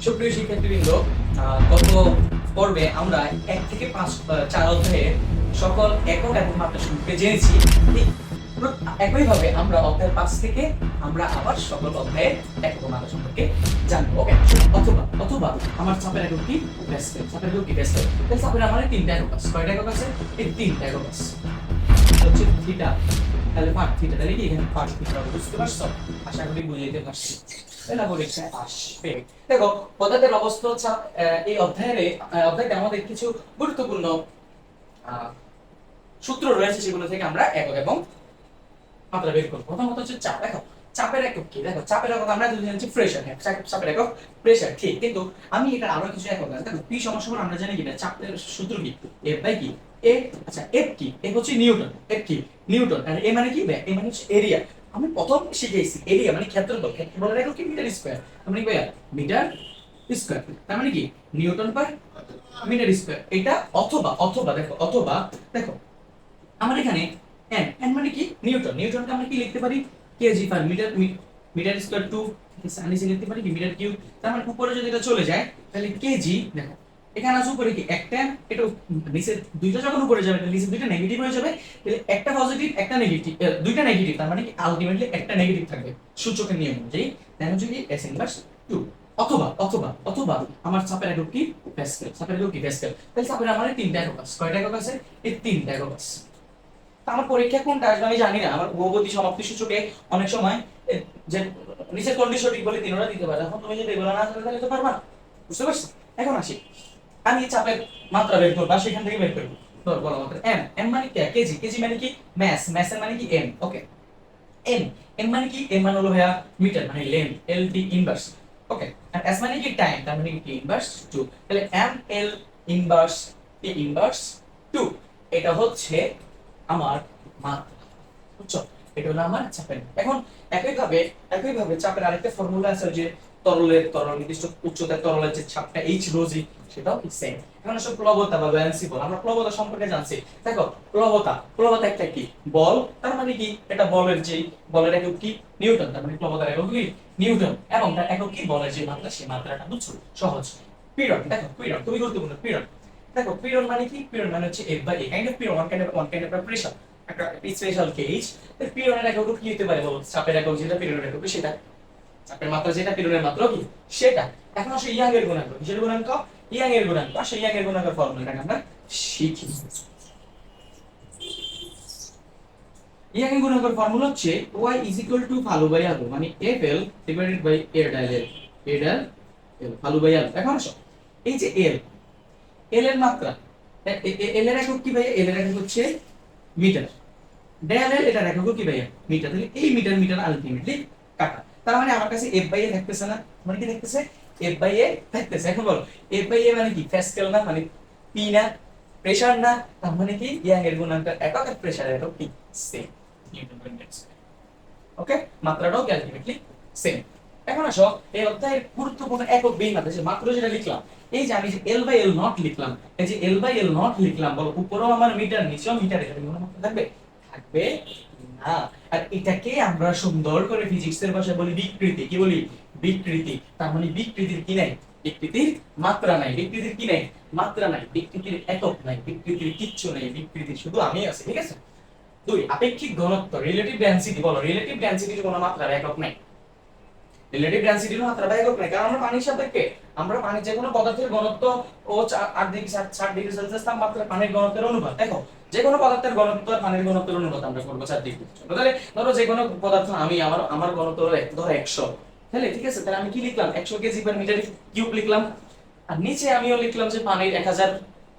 সুপ্রিয় শিক্ষার্থীবৃন্দ, গত পর্বে আমরা 1 থেকে 5 4 অধ্যায়ে সকল একক এবং মাত্রা সম্পর্কে জেনেছি। ঠিক একইভাবে আমরা অধ্যায় 5 থেকে আমরা আবার সকল অধ্যায়ে একক ও মাত্রা সম্পর্কে জানবো। ওকে, অথবা অথবা আমার চাপের একক কি? প্যাসকেল। চাপের একক কি? প্যাসকেল। তাহলে চাপের আমাদের 3টা একক আছে। কয়টা একক আছে? এই 3টা একক আছে। হচ্ছে থিটা, তাহলে পার্ট থিটা, তাহলে কি এখানে পার্ট থিটা বুঝতে পারছো? আশা করি বুঝাইতে পারছি। এটা পরীক্ষায় আসবে। দেখো, পদার্থের অবস্থা চাপ এই অধ্যায়টা আমাদের কিছু গুরুত্বপূর্ণ সূত্র রয়েছে, সেগুলো থেকে আমরা একক এবং মাত্রা বের করব। প্রথমত হচ্ছে চাপ। দেখো, চাপের একক কি? দেখো, চাপের একক আমরা যদি জানি প্রেসার। হ্যাঁ, চাপের একক প্রেসার, ঠিক। কিন্তু আমি এটা আরো কিছু একক আছে। দেখো, পি সমান আমরা জানি কি না, চাপের সূত্র কি? এফ বাই কি? এ। আচ্ছা, এফ কি? এফ হচ্ছে নিউটন। এফ কি? নিউটন। আর এ মানে কি? এ মানে হচ্ছে এরিয়া। আমি প্রথম শিখেছি এরিয়া মানে ক্ষেত্রফল। ক্ষেত্রফলের একক কি? Metre square. মানে কি ভাইয়া? Metre square. তার মানে কি? Newton per metre square. এটা অথবা অথবা দেখো, অথবা দেখো আমার এখানে এন, এন মানে কি? নিউটন। নিউটনকে আমরা কি লিখতে পারি? Kg per metre, metre square two. নিচে লিখতে পারি কি? Metre cube. তার মানে উপরে যদি এটা চলে যায় তাহলে কেজি। দেখো, এখানে আছে উপরে কি? একটা, এটা নিচে দুইটা যখন উপরে যাবে তাহলে নিচে দুইটা নেগেটিভ হয়ে যাবে। তাহলে একটা পজিটিভ একটা নেগেটিভ, দুইটা নেগেটিভ, তার মানে কি আলটিমেটলি একটা নেগেটিভ থাকবে সূচকের নিয়ম অনুযায়ী। তাই হচ্ছে কি s ইনভার্স 2। অথবা অথবা অথবা আমার চাপের একক কি? প্যাসকেল। চাপের একক কি? প্যাসকেল। তাহলে চাপের আমার 3টা একক আছে। কয়টা একক আছে? এই 3টা একক আছে। আমার পরীক্ষা কোনটা আসবে আমি জানি না। আমার বহুপদী সমাপ্তি সূচকে অনেক সময় যে নিচের কোনটি সঠিক বলে তিনটা দিতে পারে। এখন তুমি যদি এগুলো না জানো তাহলে তো পারবা না। বুঝতে পারছো? এখন আসি, আমি চাপের মাত্রা বের করব, সেখান থেকে বের করব। ধর বলো মাত্রা এম। এম মানে কি? কেজি। কেজি মানে কি? ম্যাস। ম্যাস এর মানে কি? এম। ওকে, এম। এম মানে কি? এম মানে হলো ভাইয়া মিটার, মানে length, L T inverse. Okay, আর এস মানে কি? টাইম, তার মানে কি? T inverse 2। তাহলে M L inverse T inverse 2, এটা হচ্ছে আমার মাত্রা। বুঝছো? এটা হলো আমার চাপের। এখন একইভাবে চাপের আরেকটা ফর্মুলা আছে, যে তরল নির্দিষ্ট উচ্চতার তরলের যে চাপটা এইচ রো জি, সেটাও সেম। এখন আসলে প্লবতা বা ব্যালেন্সি বল, আমরা প্লবতা সম্পর্কে জানছি। দেখো, প্লবতা একটা কি? বল। তার মানে কি? এটা বলের একক কি? নিউটন। তার মানে প্লবতার একক কি? নিউটন। এবং তার একক কি? বলের যে মাত্রা, সেই মাত্রাটা বুঝছো? সহজ। পীড়ন। দেখো, পীড়ন খুবই গুরুত্বপূর্ণ। পীড়ন, দেখো পীড়ন মানে কি? পীড়ন মানে হচ্ছে F by A. Kind of পীড়ন, ওয়ান কাইন্ড অফ প্রেসার, একটা স্পেশাল কেজ। পীড়নের একক কি হতে পারে বলো? চাপের একক যেটা, পীড়নের একক সেটা। চাপের মাত্রা যেটা, পীড়নের মাত্রা কি? সেটা। এখন আসলে ইয়াং এর গুণাঙ্ক। কিসের গুণাঙ্ক? ইয়াং এর গুণাঙ্ক। আসলে ইয়াং এর গুণাঙ্কের ফর্মুলাটাকে আমরা শিখি। ইয়াং এর গুণাঙ্কের ফর্মুলা হচ্ছে y ইজ ইকুয়াল টু ফালু বাই আলু, মানে fl ডিভাইডেড বাই a ডাল l, a ডাল l ফালু বাই আলু। এখন আসো, এই যে l, l এর মাত্রা, l এর একক কি ভাই? l এর একক হচ্ছে মিটার। ডেল এল এটার একক কি ভাইয়া? মিটার। তাহলে এই মিটার মিটার আলটিমেটলি কাটা। তার মানে আমার কাছে এফ বাই এ থাকতেছে না? মানে কি থাকতেছে? এফ বাই এ থাকতেছে। এখন বলো, এফ বাই এ মানে কি? প্যাসকেল না? মানে পি না? প্রেসার না? তার মানে কি? ইয়াং এর গুণাঙ্ক একক আর প্রেসারের একক কি? Same, newton by metre square. Okay, মাত্রাটাও কি আলটিমেটলি সেম। এখন আসো, এই অধ্যায়ের গুরুত্বপূর্ণ একক বেই মাত্রা, যে মাত্রা যেটা লিখলাম, এই যে আমি যে এল বাই এল নট লিখলাম, এই যে এল বাই এল নট লিখলাম, বলো উপরেও আমার মিটার, নিচেও মিটার, এটা কোনো মাত্রা থাকবে? থাকবে না। আর এটাকে আমরা সুন্দর করে ফিজিক্সের ভাষায় বলি বিকৃতি। কি বলি? বিকৃতি। তার মানে বিকৃতির কি নাই? বিকৃতির মাত্রা নাই। বিকৃতির কি নাই? মাত্রা নাই। বিকৃতির একক নাই। বিকৃতির কিচ্ছু নাই। বিকৃতির শুধু আমি আছি। ঠিক আছে? 2, আপেক্ষিক ঘনত্ব, রিলেটিভ ডেনসিটি। বলো, রিলেটিভ ডেনসিটির কোনো মাত্রার একক নাই। রিলেটিভ ডেনসিটির মাত্রা বা একক নাই, কারণ আমরা পানির সাপেক্ষে। আমরা পানির যে কোনো পদার্থের ঘনত্ব ও 8 ডিগ্রি 60 ডিগ্রি সেলসিয়াস তাপমাত্রা পানির ঘনত্বের অনুপাত। দেখো, যে কোনো পদার্থের ঘনত্ব আর পানির ঘনত্বের অনুপাত আমরা করব 4 ডিগ্রি। তাহলে ধরো যে কোনো পদার্থ, আমি আমার ঘনত্ব হলো ধরো 100, তাহলে ঠিক আছে, তাহলে আমি কি লিখলাম? 100 কেজি পার মিটার কিউব লিখলাম। আর নিচে আমিও লিখলাম যে পানির 1000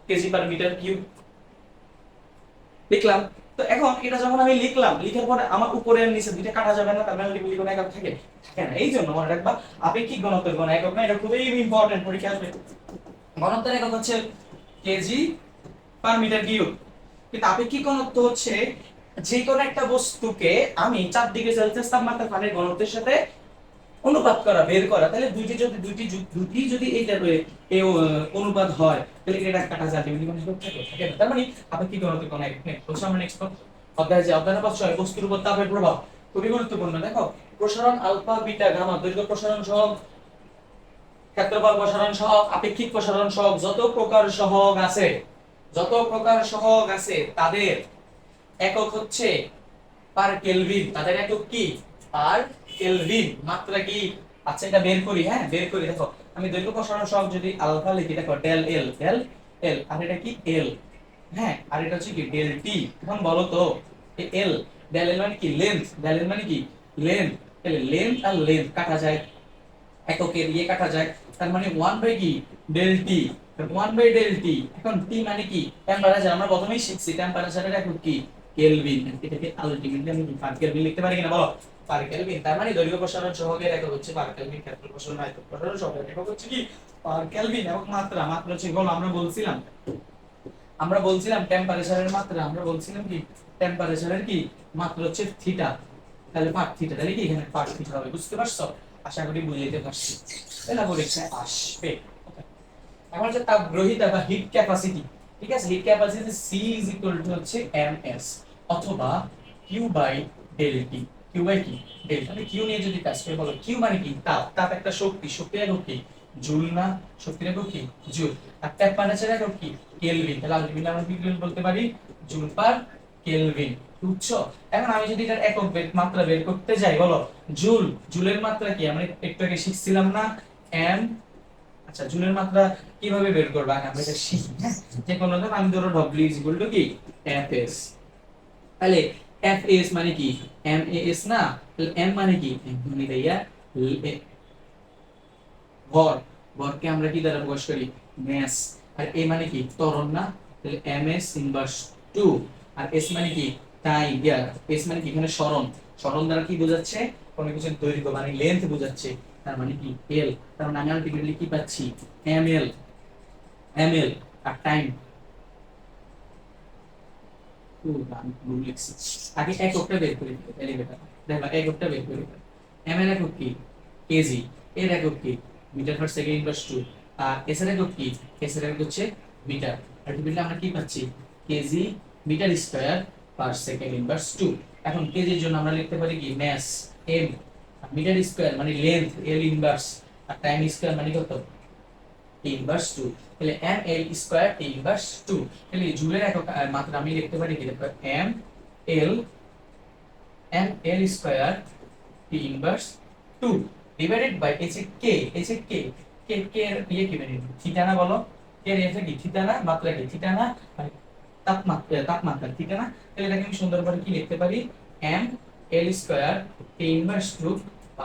কেজি পার মিটার কিউব লিখলাম। তো এখন এটা যখন আমি লিখলাম, লিখার পরে আমার উপরে আর নিচে দুইটা কাটা যাবে না, তার মানে লিখলি কোনো একক থাকে? থাকে না। এই জন্য মনে রাখবা, আপেক্ষিক ঘনত্বের কোনো একক না। এটা খুবই ইম্পর্টেন্ট, পরীক্ষা আসবে। ঘনত্বের একক হচ্ছে কেজি পার মিটার কিউব। কিন্তু আপেক্ষিক ঘনত্ব হচ্ছে যে কোনো একটা বস্তুকে আমি 4 ডিগ্রি সেলসিয়াস তাপমাত্রা পানির ঘনত্বের সাথে অনুপাত করা, বের করা। তাহলে দুটি যদি এইটা এই অনুপাত হয়, তাহলে এটা কাটা যাবে। থাকে না। তার মানে আপেক্ষিক ঘনত্বের কোনো একক নেই। বলছো আমরা নেক্সট অধ্যায়, যে অধ্যায় নম্বর 6, বস্তুর উপর তাপের প্রভাব, খুবই গুরুত্বপূর্ণ। দেখো, প্রসারণ আলফা বিটা গামা, দৈর্ঘ্য প্রসারণ সহ ক্ষেত্রফল প্রসারণ সহগ, আপেক্ষিক প্রসারণ সহগ, যত প্রকার সহগ আছে, যত প্রকার সহগ আছে তাদের একক হচ্ছে পার কেলভিন। তাদের একক কি? Per kelvin. মাত্রা কি? আচ্ছা এটা বের করি, হ্যাঁ বের করি। দেখো আমি দৈর্ঘ্য প্রসারণ সহগ যদি আলফা লিখি, দেখো ডেল এল, ডেল এল, আর এটা কি এল, হ্যাঁ আর এটা হচ্ছে কি ডেল টি। এখন বলো তো এল, ডেল এল মানে কি লেন্থ, ডেল এল মানে কি লেন্থ, তাহলে লেন্থ আর লেন্থ কাটা যায়, এককের ইয়ে কাটা যায়, তার মানে 1 বাই কি del T, 1 by del T. এখন টি মানে কি টেম্পারেচার, আমরা প্রথমেই শিখছি টেম্পারেচারের একক কি কেলভিন। এটাকে আলটিমেটলি আমি পার কেলভিন লিখতে পারি কিনা বলো, পার কেলভিন। তার মানে দৈর্ঘ্য প্রসারণ সহগের একক হচ্ছে পার কেলভিন, ক্ষেত্রফল প্রসারণ একক প্রসারণ সহগের একক হচ্ছে কি পার কেলভিন। এবং মাত্রা, মাত্রা হচ্ছে বলো, আমরা বলছিলাম টেম্পারেচারের মাত্রা, আমরা বলছিলাম কি টেম্পারেচারের কি মাত্রা হচ্ছে থিটা, তাহলে পার থিটা, তাহলে কি এখানে পার থিটা হবে। বুঝতে পারছো? আশা করি বুঝাইতে পারছি। এটা পরীক্ষায় আসবে। এখন হচ্ছে তাপগ্রহিতা বা হিট ক্যাপাসিটি। ঠিক আছে, heat capacity C is equal to হচ্ছে এমএস অথবা Q by del T. Q by কি ডেল, তাহলে কিউ নিয়ে যদি কাজ করি, বলো কিউ মানে কি তাপ, তাপ একটা শক্তি, শক্তির একক কি জুল না, শক্তির একক কি জুল। আর টেম্পারেচার একক কি কেলভিন, তাহলে আলটিমেটলি আমরা কি বলতে পারি জুল পার কেলভিন। বুঝছো? এখন আমি যদি এটার একক মাত্রা বের করতে যাই, বলো জুল, জুলের মাত্রা কি আমরা একটু আগে শিখছিলাম না এম। আচ্ছা জুলের মাত্রা কিভাবে বের করব আগে আমরা এটা শিখি, হ্যাঁ যে কোনো ধর আমি ধরো ডব্লিউ ইজ ইকুয়াল টু কি এফএস, তাহলে এফএস মানে কি এমএএস না, তাহলে এম মানে কি মানে ভাইয়া ভর, ভরকে আমরা কি দ্বারা প্রকাশ করি ম্যাস, আর এ মানে কি ত্বরণ না, তাহলে এমএস ইনভার্স 2, আর এস মানে কি টাইম, এস মানে কি এখানে সরণ, সরণ দ্বারা কি বোঝাচ্ছে কোনো কিছুর দৈর্ঘ্য মানে লেন্থ বোঝাচ্ছে, তার মানে কি এল, তার মানে আমি আলটিমেটলি কি পাচ্ছি এমএল, এমএল আর টাইম। আগে এককটা বের করি, এলিভেটর দেখো এককটা বের করি, এমএল একক কি কেজি, এর একক কি মিটার পার সেকেন্ড ইনভার্স 2, আর এস এর একক কি এস এর একক হচ্ছে মিটার। আলটিমেটলি আমরা কি পাচ্ছি kg metre square per second inverse 2। এখন কেজির জন্য আমরা লিখতে পারি কি ম্যাস এম, মিটার স্কয়ার মানে লেন্থ এল ইনভার্স, আর টাইম স্কয়ার মানে কত টি ইনভার্স 2, তাহলে M L square T inverse 2। তাহলে জুলের একক মাত্রা আমি লিখতে পারি কি দেখো M L, M L square T inverse 2 divided by এসে কে, এসে কে কে কে এর ইয়ে কি মানে থিটা না, বলো কে এর এসে কি থিটা না, মাত্রা কি থিটা না, মানে তাপমাত্রা, তাপমাত্রা থিটা না, তাহলে এটাকে আমি সুন্দর করে কি লিখতে পারি M L square T inverse 2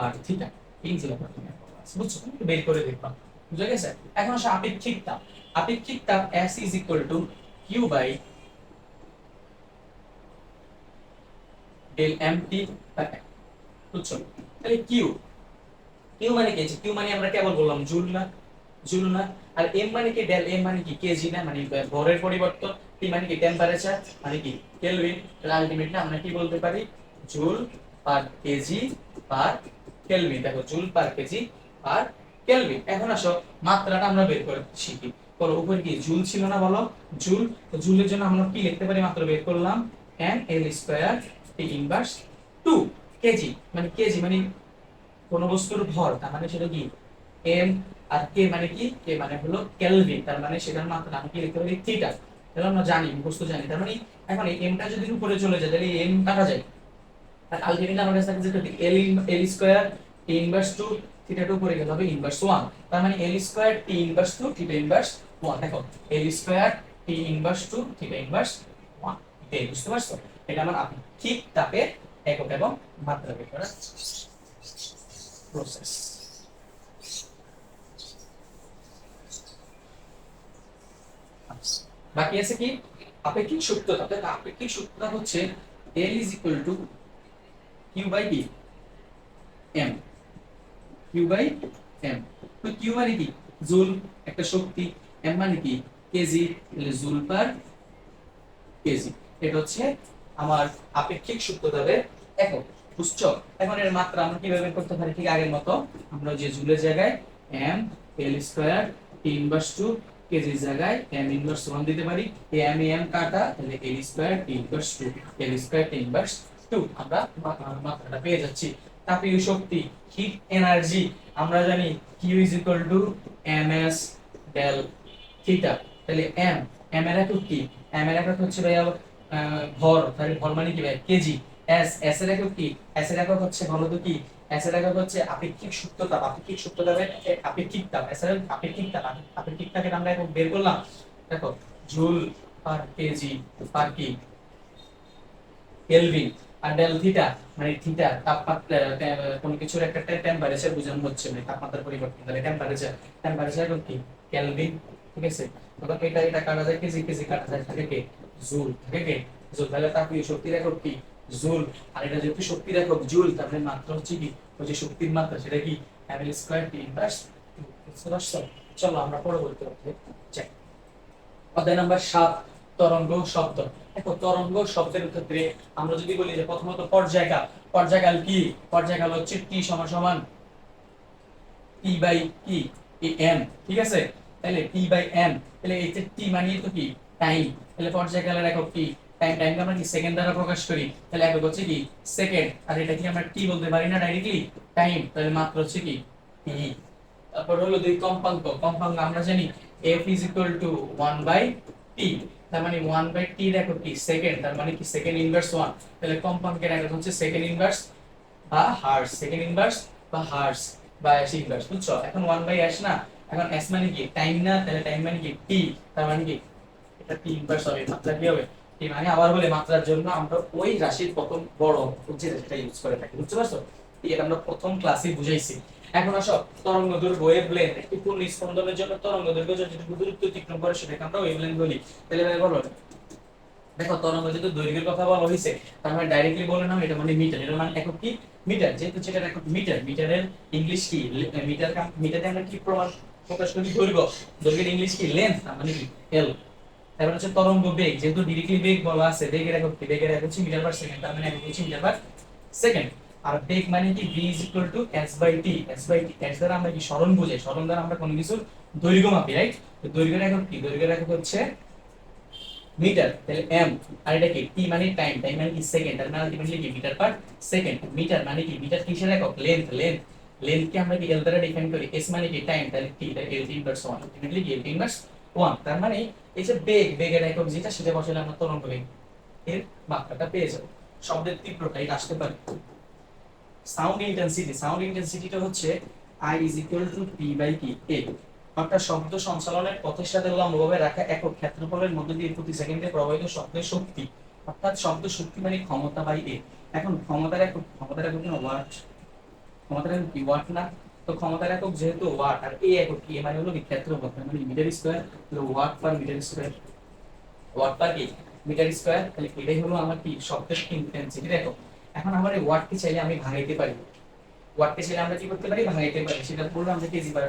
আর থিটা। এই ছিল প্রথমে, বুঝছো? বের করে দেখবা, বুঝা গেছে? এখন আসলে আপেক্ষিক তাপ, আপেক্ষিক তাপ S is equal to Q by del MT, বুঝছো? তাহলে Q, Q মানে কি? Q মানে আমরা কেবল বললাম জুল না, জুল না। আর M মানে কি ডেল M মানে কি কেজি না, মানে ভরের পরিবর্তন। T মানে কি টেম্পারেচার, মানে কি কেলভিন। তাহলে আলটিমেটলি আমরা কি বলতে পারি joule per kg per kelvin. দেখো joule per kg per kelvin. এখন আসো মাত্রাটা আমরা বের করে শিখি। বলো উপরে কি জুল ছিল না, বলো জুল, তো জুলের জন্য আমরা কি লিখতে পারি মাত্রা বের করলাম M L square T inverse 2 kg, মানে কেজি মানে কোন বস্তুর ভর, তার মানে সেটা কি এম, আর কে মানে কি কে মানে হলো কেলভিন, তার মানে সেটার মাত্রা আমি কি লিখতে পারি থিটা। তাহলে আমরা জানি বস্তু জানি, তার মানে এখন এই এমটা যদি উপরে চলে যায় তাহলে এম কাটা যায়, আর আলটিমেটলি আমার কাছে থাকছে যে L L square T inverse 2 theta 2 পড়ে গেল হবে ইনভার্স 1, তার মানে L square T inverse 2 theta inverse 1। দেখো L square T inverse 2 theta inverse 1, এই বুঝতে পারছো? এটা আমার আপেক্ষিক তাপের একক এবং মাত্রা বের করার প্রসেস। বাকি আছে কি আপেক্ষিক সূত্রতা। তাহলে আপেক্ষিক সূত্রতা হচ্ছে L is equal to Q by D M, Q by M। তো Q মানে কি জুল একটা শক্তি, M মানে কি কেজি, তাহলে জুল পার কেজি। এটা হচ্ছে আমার আপেক্ষিক সূত্রতাপের একক, বুঝছো? এখন এর মাত্রা আমরা কিভাবে বের করতে পারি ঠিক আগের মতো, আমরা যে জুলের জায়গায় M L square T inverse 2, কেজির জায়গায় M ইনভার্স 1 দিতে পারি, M M কাটা, তাহলে L square T inverse 2, L square T inverse 2 আমরা মাত্রাটা পেয়ে যাচ্ছি। তাপীয় শক্তি, হিট এনার্জি, আমরা জানি Q is equal to M S del theta. তাহলে এম, এম এর একক কি? এম এর একক হচ্ছে ভাই ভর, তাহলে ভর মানে কি ভাই কেজি। এস, এস এর একক কি? এস এর একক হচ্ছে বলতো কি? এস এর একক হচ্ছে আপেক্ষিক সুপ্ততাপ, আপেক্ষিক সুপ্ততাপ, আপেক্ষিক তাপ, এস এর আপেক্ষিক তাপ, আপেক্ষিক তাপের আমরা একক বের করলাম, দেখো জুল পার কেজি পার কি কেলভিন। আর ডেল থিটা মানে থিটা তাপমাত্রা, কোন কিছুর একটা টেম্পারেচার বোঝানো হচ্ছে, মানে তাপমাত্রার পরিবর্তন, তাহলে টেম্পারেচার, টেম্পারেচার কি কেলভিন, ঠিক আছে। তখন এটা কাটা যায় কেজি, কেজি কাটা যায় থাকে কে জুল, থাকে কে জুল। তাহলে তাপীয় শক্তির একক কি জুল। আর এটা যেহেতু শক্তির একক জুল, তাহলে মাত্রা হচ্ছে কি ওই যে শক্তির মাত্রা সেটা কি এমএল স্কয়ার টি ইনভার্স। চলো আমরা পরবর্তী অধ্যায়ে যাই। অধ্যায় নাম্বার 7, তরঙ্গ শব্দ। দেখো তরঙ্গ শব্দের ক্ষেত্রে আমরা যদি বলি যে প্রথমত পর্যায়কাল, পর্যায়কাল কি? পর্যায়কাল হচ্ছে টি সমান সমান টি বাই কি এম, ঠিক আছে। তাহলে টি বাই এম, তাহলে এই যে টি মানে তো কি টাইম, তাহলে পর্যায়কালের একক কি টাইম। টাইমকে আমরা কি সেকেন্ড দ্বারা প্রকাশ করি, তাহলে একক হচ্ছে কি সেকেন্ড। আর এটা কি আমরা টি বলতে পারি না ডাইরেক্টলি টাইম, তাহলে মাত্রা হচ্ছে কি টি। তারপর হলো দুই কম্পাঙ্ক, কম্পাঙ্ক আমরা জানি f is equal to 1 by t, তার মানে 1 by t এর একক কি সেকেন্ড, তার মানে কি সেকেন্ড ইনভার্স 1, তাহলে কম্পাঙ্কের একক হচ্ছে সেকেন্ড ইনভার্স বা হার্স, সেকেন্ড ইনভার্স বা হার্স বা s ইনভার্স, বুঝছো। এখন 1 by s না, এখন s মানে কি টাইম না, তাহলে টাইম মানে কি t, তার মানে কি এটা t ইনভার্স হবে, মাত্রা কি হবে t। মানে আবার বলে মাত্রার জন্য আমরা ওই রাশির প্রথম বড় যেটা ইউজ করে থাকি, বুঝতে পারছো। এটা আমরা প্রথম ক্লাসে বুঝাইছি। এখন আসো তরঙ্গ দৈর্ঘ্য ওয়েভলেন্থ, একটি পূর্ণ স্পন্দনের জন্য তরঙ্গ দৈর্ঘ্য যতটুকু দূরত্ব অতিক্রম করে সেটাকে আমরা ওয়েভলেন্থ বলি। তাহলে ভাই বলো, দেখো তরঙ্গ যেহেতু দৈর্ঘ্যের কথা বলা হয়েছে, তার মানে ডাইরেক্টলি বলে নাও এটা মানে মিটার, এটা মানে একক কি মিটার, যেহেতু যেটা একক মিটার, মিটারের ইংলিশ কি মিটার, মিটারে আমরা কি প্রমাণ প্রকাশ করি দৈর্ঘ্য, দৈর্ঘ্যের ইংলিশ কি লেন্থ, তার মানে কি এল। তারপর হচ্ছে তরঙ্গ বেগ, যেহেতু ডিরেক্টলি বেগ বলা আছে, বেগের একক কি বেগের একক হচ্ছে মিটার পার সেকেন্ড, তার মানে একক হচ্ছে মিটার পার সেকেন্ড। আর বেগ মানে কি v is equal to s by t, s by t, s দ্বারা আমরা কি সরণ বুঝাই, সরণ দ্বারা আমরা কোনো কিছুর দৈর্ঘ্য মাপি, রাইট। তো দৈর্ঘ্যের একক কি দৈর্ঘ্যের একক হচ্ছে মিটার, তাহলে m। আর এটা কি t মানে টাইম, টাইম মানে কি সেকেন্ড, তার মানে আলটিমেটলি কি মিটার পার সেকেন্ড। মিটার মানে কি মিটার কিসের একক লেন্থ, লেন্থ, লেন্থ কে আমরা কি l দ্বারা ডিফাইন করি, s মানে কি টাইম, তাহলে t তাহলে l ইনভার্স 1, আলটিমেটলি কি l ইনভার্স 1। তার মানে এই যে বেগ, বেগের একক যেটা সেটা বসালে আমরা তরঙ্গ বেগ এর মাত্রাটা পেয়ে যাব। শব্দের তীব্রতা এটা আসতে পারে। সাউন্ড ইন্টেন্সিটি, সাউন্ড ইন্টেন্সিটিটা হচ্ছে I is equal to P by কি A, অর্থাৎ শব্দ সঞ্চালনের পথের সাথে লম্বভাবে রাখা একক ক্ষেত্রফলের মধ্য দিয়ে প্রতি সেকেন্ডে প্রবাহিত শব্দের শক্তি, অর্থাৎ শব্দ শক্তি মানে ক্ষমতা বাই A। এখন ক্ষমতার একক, ক্ষমতার একক না ওয়াট, ক্ষমতার একক কি ওয়াট না, তো ক্ষমতার একক যেহেতু ওয়াট আর A একক কি মানে হলো কি ক্ষেত্রফল, মানে মিটার স্কয়ার, তাহলে watt per metre square, watt per কি মিটার স্কয়ার, তাহলে এটাই হলো আমার কি শব্দের ইন্টেন্সিটির একক। এখন আমার এই ওয়াটকে চাইলে আমি ভাঙাইতে পারি, ওয়াটকে চাইলে আমরা কি করতে পারি ভাঙাইতে পারি, সেটা বলবো আমরা কেজি পার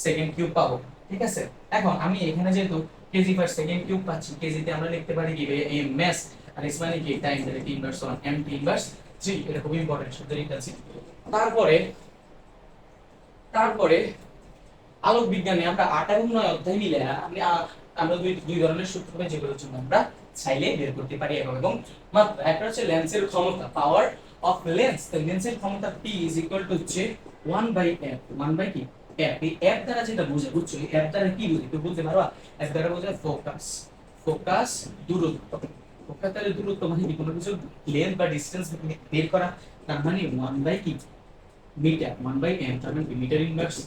সেকেন্ড কিউব পাবো, ঠিক আছে। এখন আমি এখানে যেহেতু কেজি পার সেকেন্ড কিউব পাচ্ছি, কেজিতে আমরা লিখতে পারি কি এই ম্যাস, আর এস মানে কি টাইম, তাহলে T inverse 1 M T inverse 3, এটা খুব ইম্পর্টেন্ট শব্দের ইন্টেন্সিটি। তারপরে তারপরে আলোক বিজ্ঞানে আমরা 8 এবং 9 অধ্যায় মিলে আমরা দুই দুই ধরনের সূত্র পাই, যেগুলোর জন্য আমরা চাইলে বের করতে পারি একক এবং মাত্রা। একটা হচ্ছে লেন্সের ক্ষমতা, পাওয়ার অফ লেন্স, তো লেন্সের ক্ষমতা P is equal to হচ্ছে 1 by f, 1 by কি f। এই f দ্বারা যেটা বোঝায়, বুঝছো এই f দ্বারা কি বুঝি তো বলতে পারবা, f দ্বারা বোঝায় ফোকাস, ফোকাস দূরত্ব, ফোকাস তাহলে দূরত্ব মানে কি কোনো কিছু লেন্থ বা ডিসটেন্স বের করা, তার মানে 1 by কি মিটার, 1 by m, তার মানে মিটার ইনভার্স,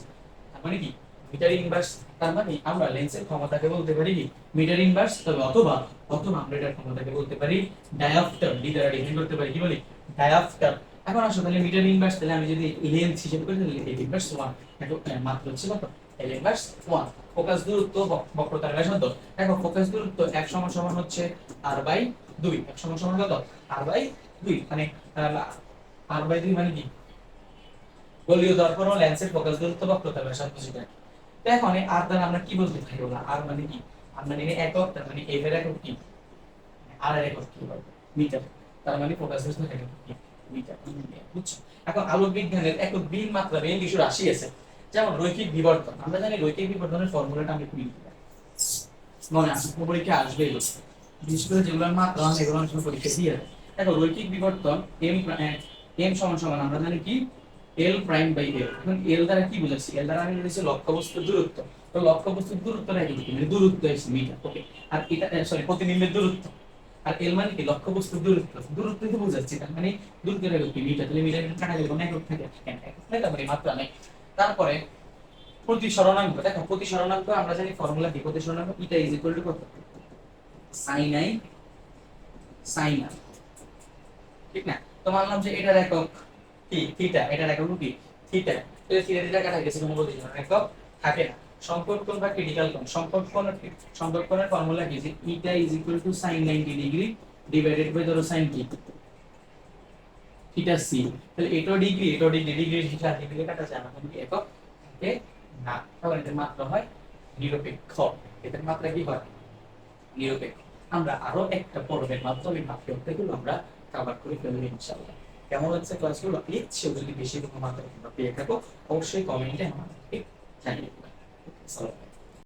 তার মানে কি মিটার ইনভার্স। তার মানে আমরা লেন্সের ক্ষমতাকে বলতে পারি কি মিটার ইনভার্স, তবে অথবা অথবা আমরা এটার ক্ষমতাকে বলতে পারি ডায়াপ্টার, ডি দ্বারা ডিফাইন করতে পারি কি বলি ডায়াপ্টার। এখন আসো তাহলে মিটার ইনভার্স, তাহলে আমি যদি লেন্স হিসেবে করি তাহলে l ইনভার্স 1, দেখো মাত্রা হচ্ছে কত l ইনভার্স 1। ফোকাস দূরত্ব বক্রতার ব্যাসার্ধ, দেখো ফোকাস দূরত্ব f সমান সমান হচ্ছে r বাই 2, f সমান সমান কত r বাই 2, মানে r বাই 2 মানে কি গোলীয় দর্পণ ও লেন্সের ফোকাস দূরত্ব বক্রতার ব্যাসার্ধ যেটা। তো এখন এই r দ্বারা আমরা কি বলতে পারি, না r মানে কি r মানে একক, তার মানে f এর একক কি r এর একক কি হবে মিটার, তার মানে ফোকাস দূরত্ব একক কি মিটার, বুঝছো। এখন আলোক বিজ্ঞানের একক বিহীন মাত্রা বিহীন কিছু রাশি আছে, যেমন রৈখিক বিবর্তন। আমরা জানি রৈখিক বিবর্তনের ফর্মুলাটা আমি একটু লিখি, মনে আছে পরীক্ষা আসবে এগুলো, বিশেষ করে যেগুলোর মাত্রা এগুলো অনেক সময় পরীক্ষা দিয়ে দেয়। দেখো রৈখিক বিবর্তন m m সমান সমান আমরা জানি কি l প্রাইম বাই l। এখন l দ্বারা কি বুঝাচ্ছি? l দ্বারা আমি বুঝাচ্ছি লক্ষ্যবস্তুর দূরত্ব। তো লক্ষ্যবস্তুর দূরত্ব নাকি কি মানে দূরত্ব হচ্ছে মিটার, ওকে। আর এটা সরি প্রতিবিম্বের দূরত্ব। আর l মানে কি লক্ষ্যবস্তুর দূরত্ব, দূরত্ব তো বুঝাচ্ছি, তার মানে দূরত্বের একক কি মিটার। তাহলে মিটার কাটা গেলে কোনো একক থাকে কেন? একক থাকে, তারপরে মাত্রা নেই। তারপরে প্রতিসরণাঙ্ক, দেখো প্রতিসরণাঙ্ক আমরা জানি ফর্মুলা কি? প্রতিসরণাঙ্ক এটা ইজ ইকুয়াল টু কত? sin i sin r, ঠিক না? তো মানলাম যে এটার একক কি থিটা, এটার একক কি থিটা। তো থিটা থিটা কাটা গেছে, কোনো প্রতিসরণ একক থাকে না। সম্পর্ক কোণ বা ক্রিটিক্যাল কোণ, সম্পর্ক কোণের ফর্মুলা কি? যে eta is equal to sin 90 degree divided by ধরো sin কি থিটা সি। তাহলে এটাও ডিগ্রি, এটাও ডিগ্রি, ডিগ্রি থিটা ডিগ্রি কাটা যায় না, কোনো কি একক থাকে না। তাহলে এটার মাত্রা হয় নিরপেক্ষ। এটার মাত্রা কি হয়? নিরপেক্ষ। আমরা আরো একটা পর্বের মাধ্যমে বাক্যগুলো আমরা কভার করে ফেলবো ইনশাআল্লাহ। কেমন হচ্ছে ক্লাসগুলো? এর চেয়েও যদি বেশি কোনো মাত্রা তোমরা পেয়ে থাকো অবশ্যই কমেন্টে আমাকে জানিয়ে দিবে।